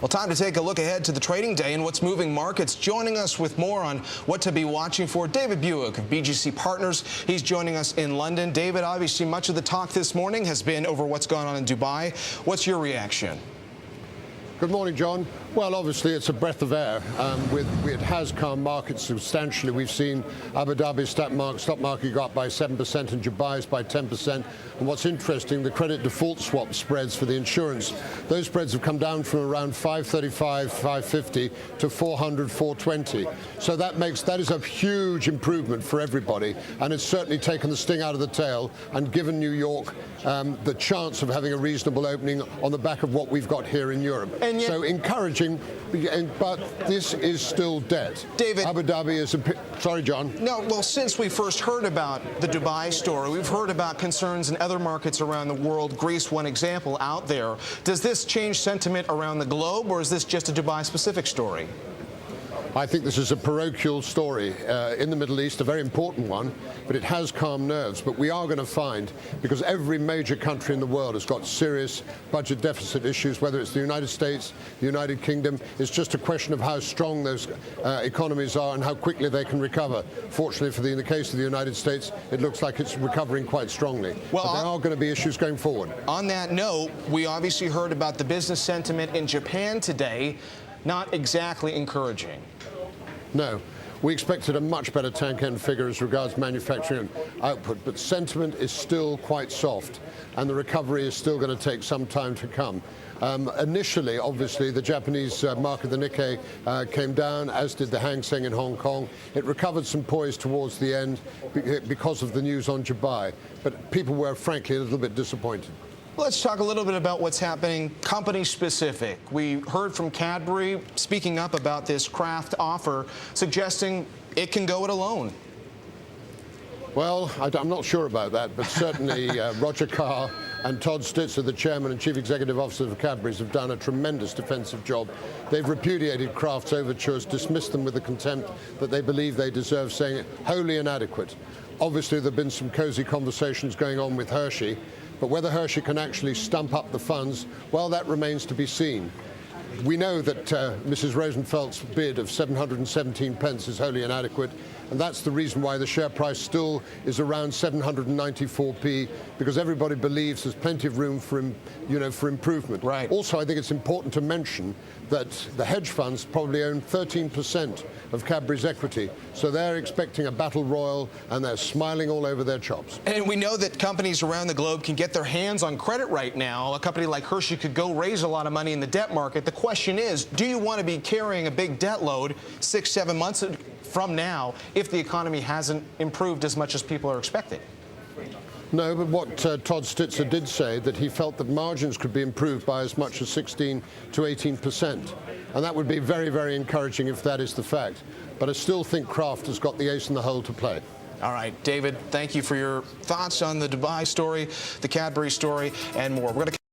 Well, time to take a look ahead to the trading day and what's moving markets. Joining us with more on what to be watching for, David Buik of BGC Partners. He's joining us in London. David, obviously much of the talk this morning has been over what's gone on in Dubai. What's your reaction? Good morning, John. Well, obviously, it's a breath of air. It has calmed markets substantially. We've seen Abu Dhabi stock market go up by 7% and Dubai's by 10%. And what's interesting, the credit default swap spreads for the insurance, those spreads have come down from around 535, 550 to 400, 420. So that is a huge improvement for everybody. And it's certainly taken the sting out of the tail and given New York the chance of having a reasonable opening on the back of what we've got here in Europe. So encouraging, but this is still debt. David, Abu Dhabi is sorry, John. No, well, since we first heard about the Dubai story, we've heard about concerns in other markets around the world. Greece, one example out there. Does this change sentiment around the globe, or is this just a Dubai-specific story? I think this is a parochial story in the Middle East, a very important one, but it has calmed nerves. But we are going to find, because every major country in the world has got serious budget deficit issues, whether it's the United States, the United Kingdom, it's just a question of how strong those economies are and how quickly they can recover. Fortunately, in the case of the United States, it looks like it's recovering quite strongly. Well, but there are going to be issues going forward. On that note, we obviously heard about the business sentiment in Japan today. Not exactly encouraging. No. We expected a much better tank end figure as regards manufacturing output, but sentiment is still quite soft, and the recovery is still going to take some time to come. Initially, obviously, the Japanese market, the Nikkei, came down, as did the Hang Seng in Hong Kong. It recovered some poise towards the end because of the news on Dubai, but people were, frankly, a little bit disappointed. Let's talk a little bit about what's happening company-specific. We heard from Cadbury speaking up about this Kraft offer, suggesting it can go it alone. Well, I'm not sure about that, but certainly Roger Carr and Todd Stitzer, the chairman and chief executive officer of Cadbury's, have done a tremendous defensive job. They've repudiated Kraft's overtures, dismissed them with the contempt that they believe they deserve, saying it wholly inadequate. Obviously, there have been some cozy conversations going on with Hershey, but whether Hershey can actually stump up the funds, well, that remains to be seen. We know that Mrs. Rosenfeld's bid of 717 pence is wholly inadequate, and that's the reason why the share price still is around 794p, because everybody believes there's plenty of room for, for improvement. Right. Also, I think it's important to mention that the hedge funds probably own 13% of Cadbury's equity, so they're expecting a battle royal, and they're smiling all over their chops. And we know that companies around the globe can get their hands on credit right now. A company like Hershey could go raise a lot of money in the debt market. The question is, do you want to be carrying a big debt load 6-7 months from now if the economy hasn't improved as much as people are expecting? No, but what Todd Stitzer did say, that he felt that margins could be improved by as much as 16 to 18%. And that would be very, very encouraging if that is the fact. But I still think Kraft has got the ace in the hole to play. All right, David, thank you for your thoughts on the Dubai story, the Cadbury story, and more. We're going to